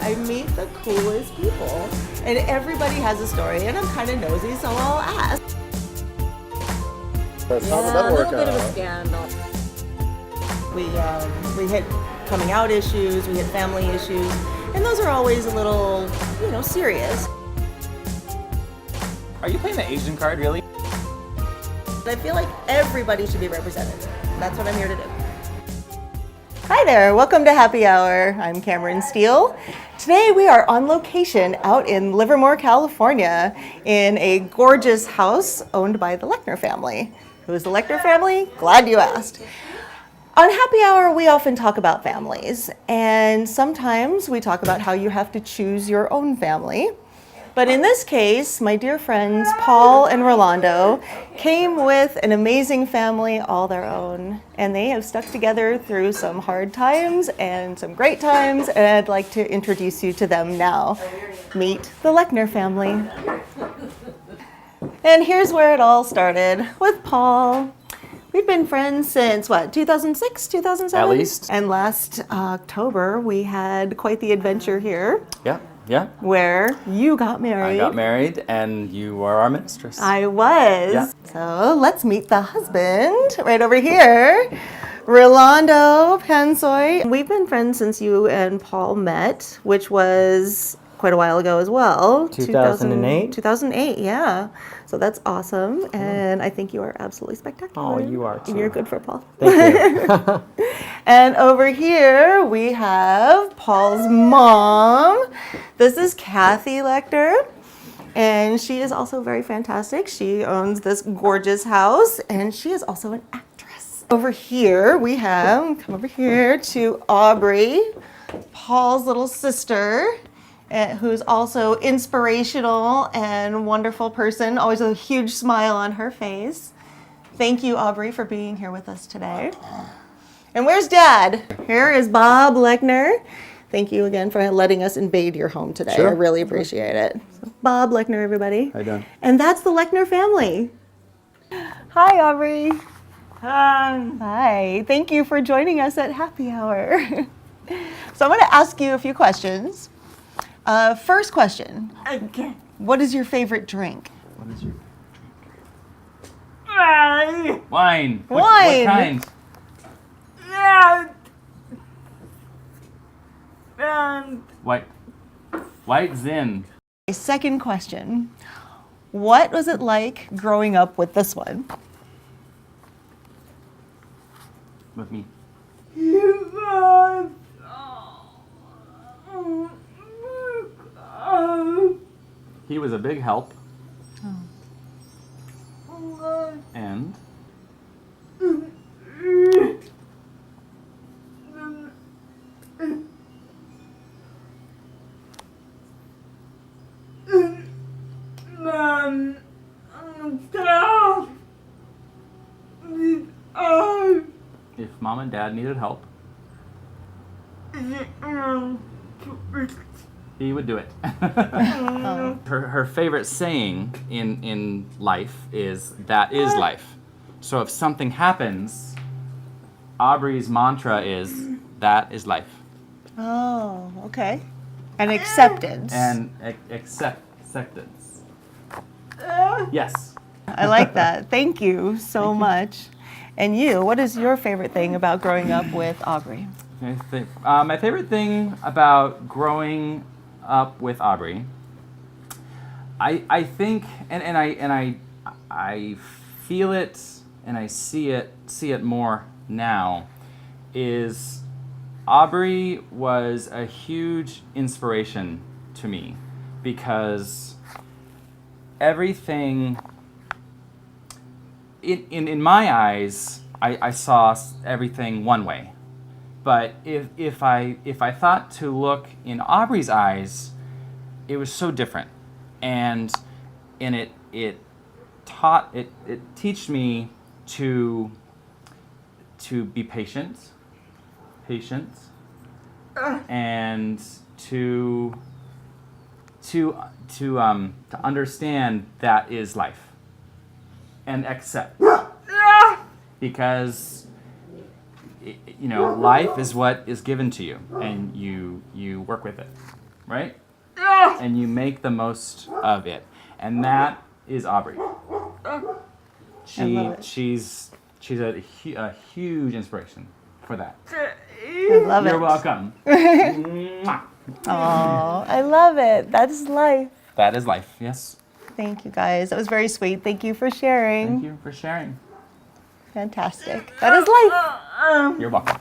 I meet the coolest people, and everybody has a story, and I'm kind of nosy, so I'll ask. How did that work a little bit of a out? scandal. We hit coming out issues, we hit family issues, and those are always a little, serious. Are you playing the Asian card, really? I feel like everybody should be represented. That's what I'm here to do. Hi there, welcome to Happy Hour. I'm Cameron Stiehl. Today we are on location out in Livermore, California in a gorgeous house owned by the Lechner family. Who's the Lechner family? Glad you asked. On Happy Hour, we often talk about families, and sometimes we talk about how you have to choose your own family. But in this case, my dear friends Paul and Rolando came with an amazing family all their own, and they have stuck together through some hard times and some great times, and I'd like to introduce you to them now. Meet the Lechner family. And here's where it all started with Paul. We've been friends since, 2006, 2007? At least. And last October, we had quite the adventure here. Yeah. Where you got married. I got married, and you are our mistress. I was. Yeah. So let's meet the husband right over here, Rolando Pansoy. We've been friends since you and Paul met, which was quite a while ago as well. 2008? 2008, yeah. So that's awesome, and I think you are absolutely spectacular. Oh, you are too. And you're good for Paul. Thank you. And over here we have Paul's mom. This is Kathy Lechner, and she is also very fantastic. She owns this gorgeous house, and she is also an actress. Over here we have, come over here to Aubry, Paul's little sister, who's also inspirational and wonderful person, always a huge smile on her face. Thank you, Aubry, for being here with us today. And where's Dad? Here is Bob Lechner. Thank you again for letting us invade your home today. Sure. I really appreciate it. So, Bob Lechner, everybody. How you doing? And that's the Lechner family. Hi, Aubry. Hi. Thank you for joining us at Happy Hour. So I'm going to ask you a few questions. First question. Okay. What is your favorite drink? What is your Right. wine? What Wine. kind? Yeah. White Zin. Second question. What was it like growing up with this one? With me. He was a big help. And if Mom and Dad needed help, he would do it. Her favorite saying in life is, "That is life." So if something happens, Aubry's mantra is, "That is life." Oh, okay. And acceptance. And acceptance. Yes. I like that. Thank you so much. And you, what is your favorite thing about growing up with Aubry? My favorite thing about growing up with Aubry, I think, and I feel it, and I see it more now, is Aubry was a huge inspiration to me, because everything in my eyes, I saw everything one way. But if I thought to look in Aubry's eyes, it was so different, and it teach me to be patient, and to understand that is life, and accept, because life is what is given to you, and you work with it. right? And you make the most of it. And that is Aubry. She's a huge inspiration for that. I love You're it. welcome. Mwah. Oh, I love it. That is life. That is life, yes. Thank you guys. That was very sweet. Thank you for sharing. Thank you for sharing. Fantastic. That is life. You're welcome.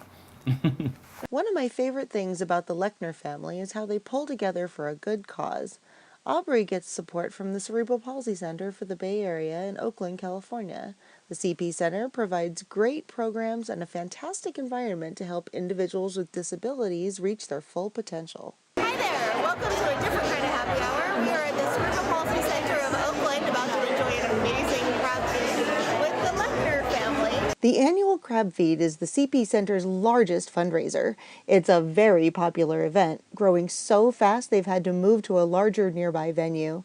One of my favorite things about the Lechner family is how they pull together for a good cause. Aubry gets support from the Cerebral Palsy Center for the Bay Area in Oakland, California. The CP Center provides great programs and a fantastic environment to help individuals with disabilities reach their full potential. Hi there! Welcome to a different kind of happy hour. We are at the Cerebral Palsy Center of Oakland, about to enjoy an amazing crab feed with the Lechner family. The annual Crab Feed is the CP Center's largest fundraiser. It's a very popular event, growing so fast they've had to move to a larger nearby venue.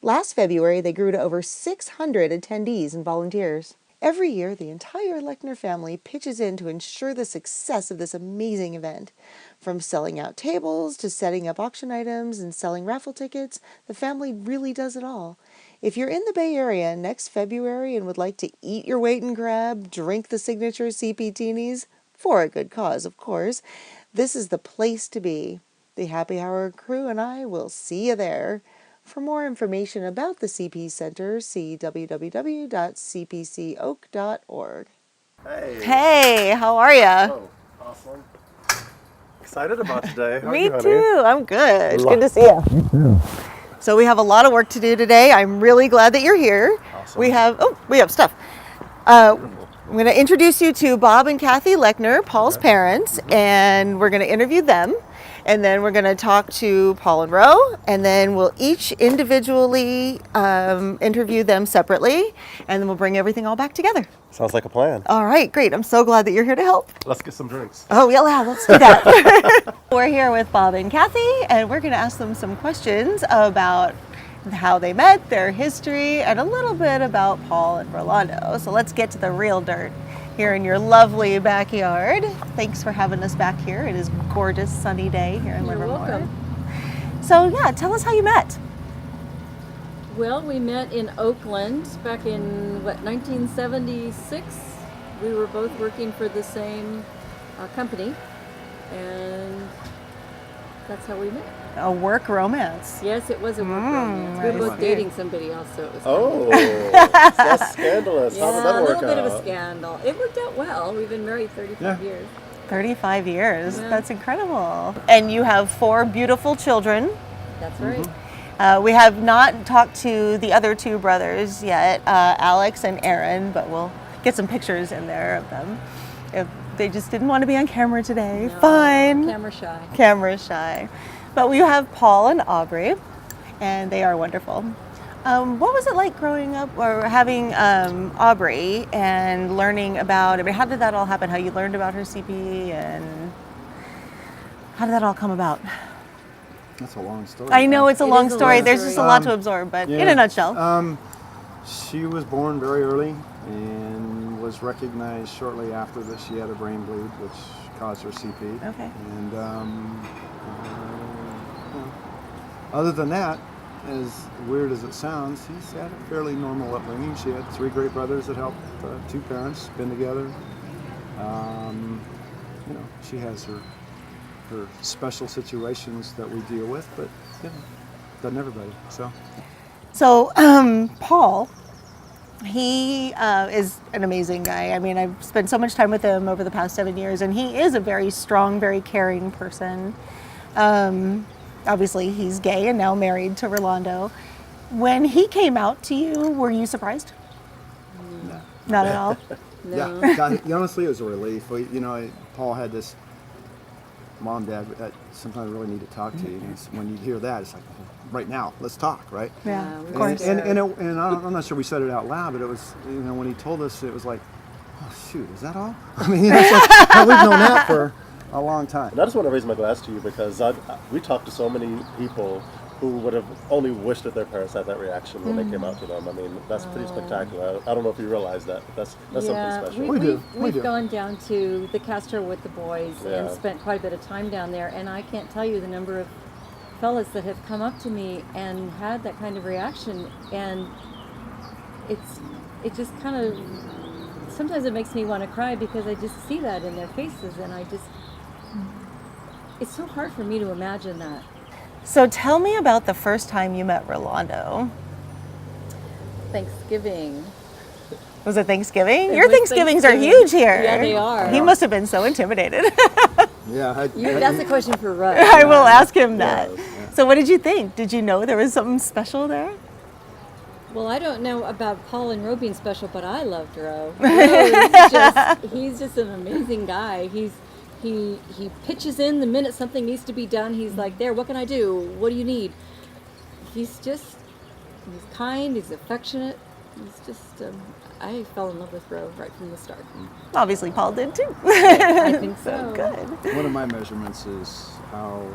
Last February, they grew to over 600 attendees and volunteers. Every year, the entire Lechner family pitches in to ensure the success of this amazing event. From selling out tables to setting up auction items and selling raffle tickets, the family really does it all. If you're in the Bay Area next February and would like to eat your weight in crab, drink the signature CP Teenies, for a good cause, of course, this is the place to be. The Happy Hour crew and I will see you there. For more information about the CP Center, see www.cpcoak.org. Hey, how are ya? Oh, awesome. Excited about today. How are Me you, honey? too. I'm good. It's good to see you. Me too. So we have a lot of work to do today. I'm really glad that you're here. Awesome. We have stuff. I'm going to introduce you to Bob and Kathy Lechner, Paul's parents, and we're going to interview them. And then we're going to talk to Paul and Ro, and then we'll each individually interview them separately, and then we'll bring everything all back together. Sounds like a plan. All right, great. I'm so glad that you're here to help. Let's get some drinks. Oh, yeah, let's do that. We're here with Bob and Kathy, and we're going to ask them some questions about how they met, their history, and a little bit about Paul and Rolando. So let's get to the real dirt here in your lovely backyard. Thanks for having us back here. It is a gorgeous sunny day here in Livermore. You're welcome. So yeah, tell us how you met. Well, we met in Oakland back in, 1976. We were both working for the same company, and that's how we met. A work romance. Yes, it was a work romance. We were both dating somebody else, so it was Oh, that's scandalous. How did that a work little bit of a out? scandal. It worked out well. We've been married 35 years. 35 years. Yeah. That's incredible. And you have 4 beautiful children. That's right. We have not talked to the other 2 brothers yet, Alex and Aaron, but we'll get some pictures in there of them. If they just didn't want to be on camera today, No, fine. Camera shy. Camera shy. But we have Paul and Aubry, and they are wonderful. What was it like growing up or having Aubry and learning about, how did that all happen? How you learned about her CP and how did that all come about? That's a long story. I know it's a It long is a story. long There's story. just a lot to absorb, but in a nutshell. She was born very early and was recognized shortly after that she had a brain bleed, which caused her CP. Okay. And other than that, as weird as it sounds, she's had a fairly normal upbringing. She had 3 great brothers that helped 2 parents, been together. She has her special situations that we deal with, but doesn't everybody. So Paul, he is an amazing guy. I mean, I've spent so much time with him over the past 7 years, and he is a very strong, very caring person. Obviously, he's gay and now married to Rolando. When he came out to you, were you surprised? No. Not at all? No. Yeah, honestly, it was a relief. Paul had this mom, dad, sometimes I really need to talk to you. And when you hear that, it's like, right now, let's talk, right? Yeah, we of were course. scared. I'm not sure we said it out loud, but it was, when he told us, it was like, oh shoot, is that all? I mean, it's like, we've known that for a long time. And I just want to raise my glass to you because we talked to so many people who would have only wished that their parents had that reaction when they came out to them. I mean, that's pretty spectacular. I don't know if you realize that, but that's something special. We do. We've gone down to the Castro with the boys Yeah. and spent quite a bit of time down there, and I can't tell you the number of fellas that have come up to me and had that kind of reaction, and it just kind of, sometimes it makes me want to cry because I just see that in their faces, and it's so hard for me to imagine that. So tell me about the first time you met Rolando. Thanksgiving. Was it Thanksgiving? It Your was Thanksgivings are Thanksgiving. huge here. Yeah, they are. He must have been so intimidated. Yeah, That's a question for Russ. I will ask him that. Yeah. So what did you think? Did you know there was something special there? Well, I don't know about Paul and Ro being special, but I loved Ro. He's just an amazing guy. He pitches in the minute something needs to be done. He's like, there, what can I do? What do you need? He's kind, he's affectionate. He's just, I fell in love with Ro right from the start. Obviously Paul did too. I think so. Good. One of my measurements is how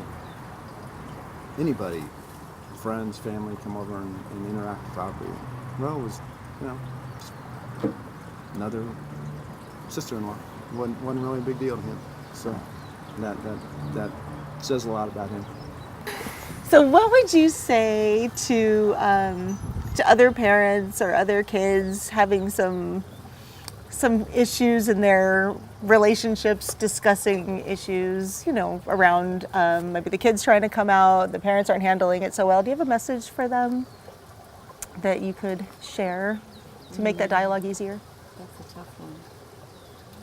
anybody, friends, family, come over and interact with Aubry. Ro was, just another sister-in-law. Wasn't really a big deal to him. So that says a lot about him. So what would you say to other parents or other kids having some issues in their relationships, discussing issues, around maybe the kids trying to come out, the parents aren't handling it so well? Do you have a message for them that you could share to make that dialogue easier? That's a tough one.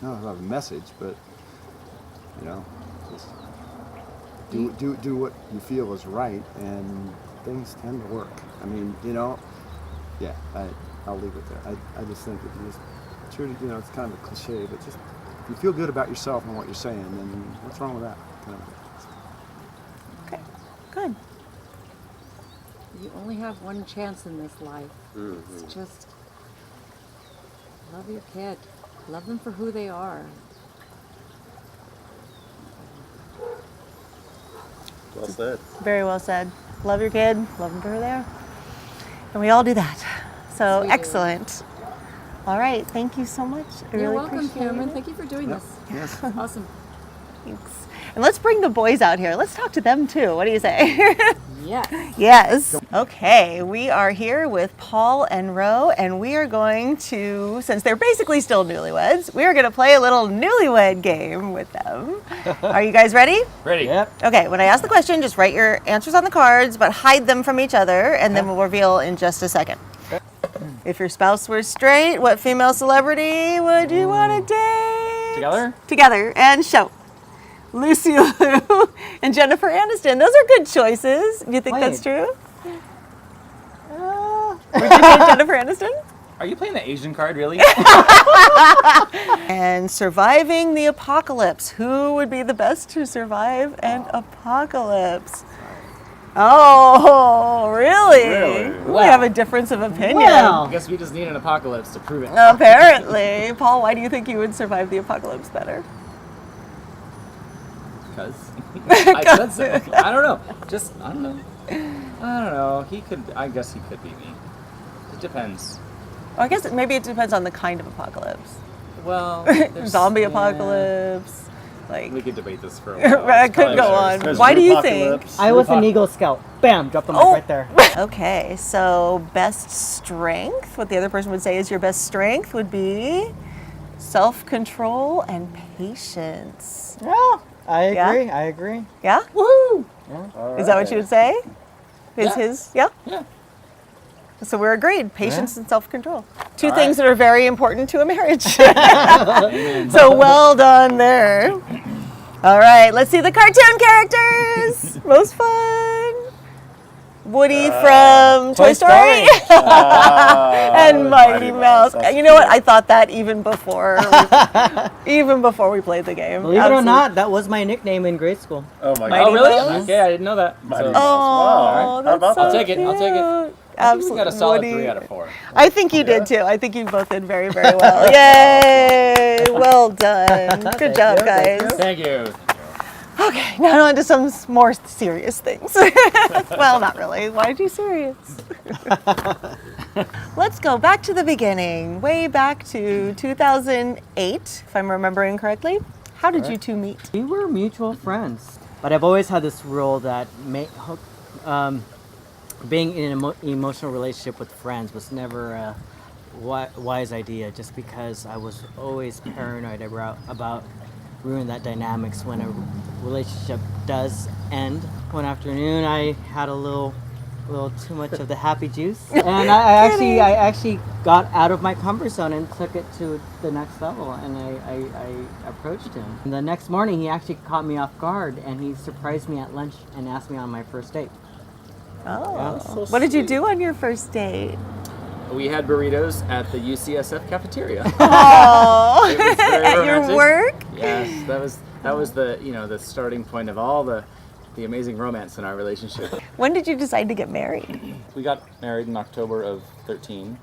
I don't have a message, but just do what you feel is right, and things tend to work. I mean, yeah, I'll leave it there. I just think if you just true to, it's kind of a cliche, but just if you feel good about yourself and what you're saying, then what's wrong with that? Okay, good. You only have one chance in this life. It's just love your kid. Love them for who they are. Well said. Very well said. Love your kid, love them for who they are. And we all do that. So We do. excellent. All right, thank you so much. I You're really welcome, appreciate Cameron. it. Thank you for doing this. Yes. Awesome. Thanks. And let's bring the boys out here. Let's talk to them too. What do you say? Yes. Yes. Okay, we are here with Paul and Ro, and we are going to, since they're basically still newlyweds, we are going to play a little newlywed game with them. Are you guys ready? Ready? Yep. Okay, when I ask the question, just write your answers on the cards, but hide them from each other, and then we'll reveal in just a second. If your spouse were straight, what female celebrity would you want to date? Together? Together, and show. Lucy Liu and Jennifer Aniston. Those are good choices. You think that's true? Would you date Jennifer Aniston? Are you playing the Asian card, really? And surviving the apocalypse. Who would be the best to survive an apocalypse? Oh, really? Really? We Wow. have a difference of opinion. Well. I guess we just need an apocalypse to prove it. Apparently. Paul, why do you think you would survive the apocalypse better? Because I said so. I don't know. I don't know. I guess he could beat me. It depends. Well, I guess maybe it depends on the kind of apocalypse. Well, Zombie yeah. apocalypse. Like, We could debate this for a while. I It's could probably go better. on. There's Why do you think? apocalypse. I was an Eagle Scout. Bam! Drop the mic Oh. right there. Okay, so best strength, what the other person would say is your best strength would be self-control and patience. Yeah, I Yeah? agree. I agree. Yeah? Woohoo! Is that what you would say? Yeah. Yeah? Yeah. So we're agreed, patience and self-control. Two All things right. that are very important to a marriage. So well done there. All right, let's see the cartoon characters. Most fun. Woody from Toy Story. And Mighty Mouse. That's You know what? cute. I thought that even before we played the game. Believe it or Absolutely. not, that was my nickname in grade school. Oh my Mighty Oh, really? Mouse? Okay, I didn't know that. Mighty So- Mouse. Oh, How that's about so that? I'll take it, I'll take it. cute. I think we got a solid Woody. 3 out of 4. I think you did too. I think you both did very, very well. Yay! Well done. Good Thank job, you, thank guys. Thank you. Okay, now on to some more serious things. Well, not really. Why are you serious? Let's go back to the beginning, way back to 2008, if I'm remembering correctly. How did you two meet? We were mutual friends. But I've always had this rule that being in an emotional relationship with friends was never a wise idea, just because I was always paranoid about ruining that dynamics when a relationship does end. One afternoon, I had a little too much of the happy juice, and I actually got out of my comfort zone and took it to the next level, and I approached him. And the next morning, he actually caught me off guard, and he surprised me at lunch and asked me on my first date. Oh, what did you do on your first date? We had burritos at the UCSF cafeteria. Oh, It was very at your romantic. work? Yes, that was the the starting point of all the amazing romance in our relationship. When did you decide to get married? We got married in October of 13,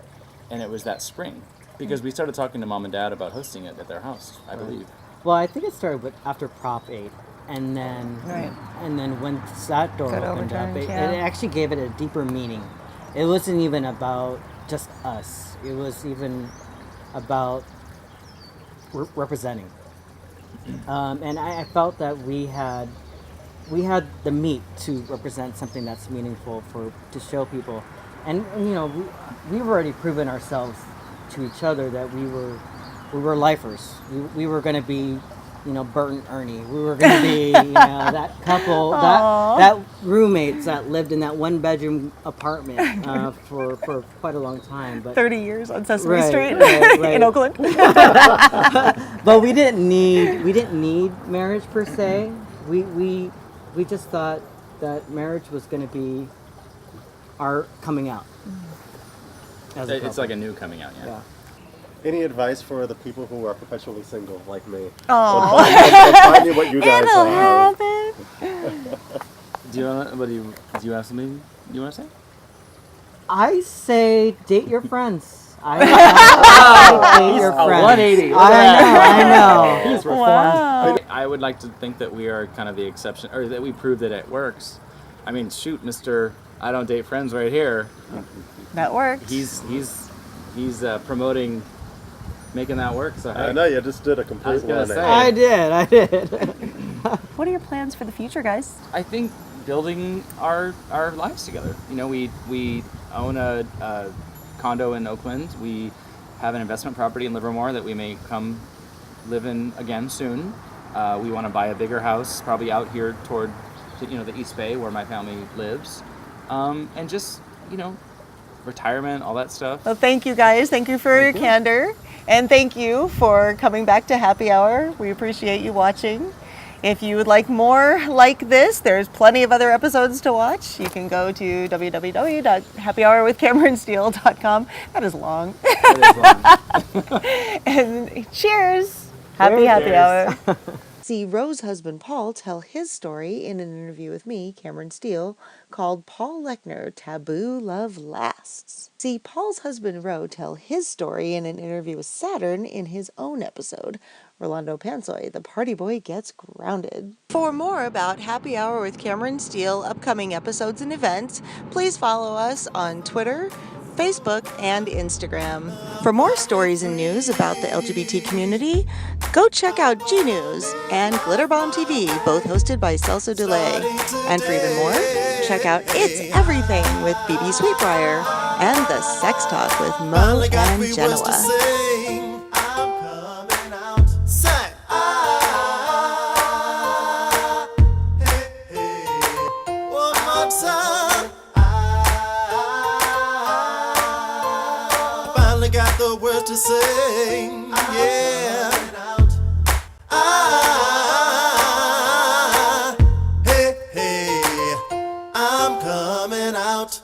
and it was that spring because we started talking to mom and dad about hosting it at their house, I believe. Well, I think it started after Prop 8, and then once that door Got opened up, overturned, it yeah. actually gave it a deeper meaning. It wasn't even about just us. It was even about representing. And I felt that we had the meat to represent something that's meaningful to show people, and we've already proven ourselves to each other that we were lifers. We were going to be Bert and Ernie. We were going to be that couple, that roommates that lived in that one bedroom apartment for quite a long time. But 30 years on Sesame Right, Street right. in Oakland. but we didn't need marriage per se. We just thought that marriage was going to be our coming out. As a It's couple. like a new coming out, Yeah. Any advice for the people who are perpetually single like me? Oh, On finding what you guys it'll have. happen. Do you have something you want to say? I say date your friends. I say date your a friends. 180. I know. He's reformed. Wow. I would like to think that we are kind of the exception, or that we prove that it works. I mean, shoot, Mr. I don't date friends right here. That worked. He's promoting making that work. So I hey, know you just did a I complete was gonna 180. say. I did. What are your plans for the future, guys? I think building our lives together. We own a condo in Oakland. We have an investment property in Livermore that we may come live in again soon. We want to buy a bigger house, probably out here toward the East Bay where my family lives, and just retirement, all that stuff. Well, thank you guys. Thank you for your candor. And thank you for coming back to Happy Hour. We appreciate you watching. If you would like more like this, there's plenty of other episodes to watch. You can go to www.happyhourwithcameronstiehl.com. That is long. That is long. And cheers. Happy Cheers. Hour. See Rose's husband Paul tell his story in an interview with me, Cameron Stiehl, called Paul Lechner, Taboo Love Lasts. See Paul's husband Ro tell his story in an interview with Saturn in his own episode, Rolando Pansoy, The Party Boy Gets Grounded. For more about Happy Hour with Cameron Stiehl, upcoming episodes and events, please follow us on Twitter, Facebook, and Instagram. For more stories and news about the LGBT community, go check out G News and Glitterbomb TV, both hosted by Celso Delay. And for even more, check out It's Everything with BB Sweetbriar and The Sex Talk with Mo and Genoa. Got the words to sing, yeah. Hey, I'm coming out.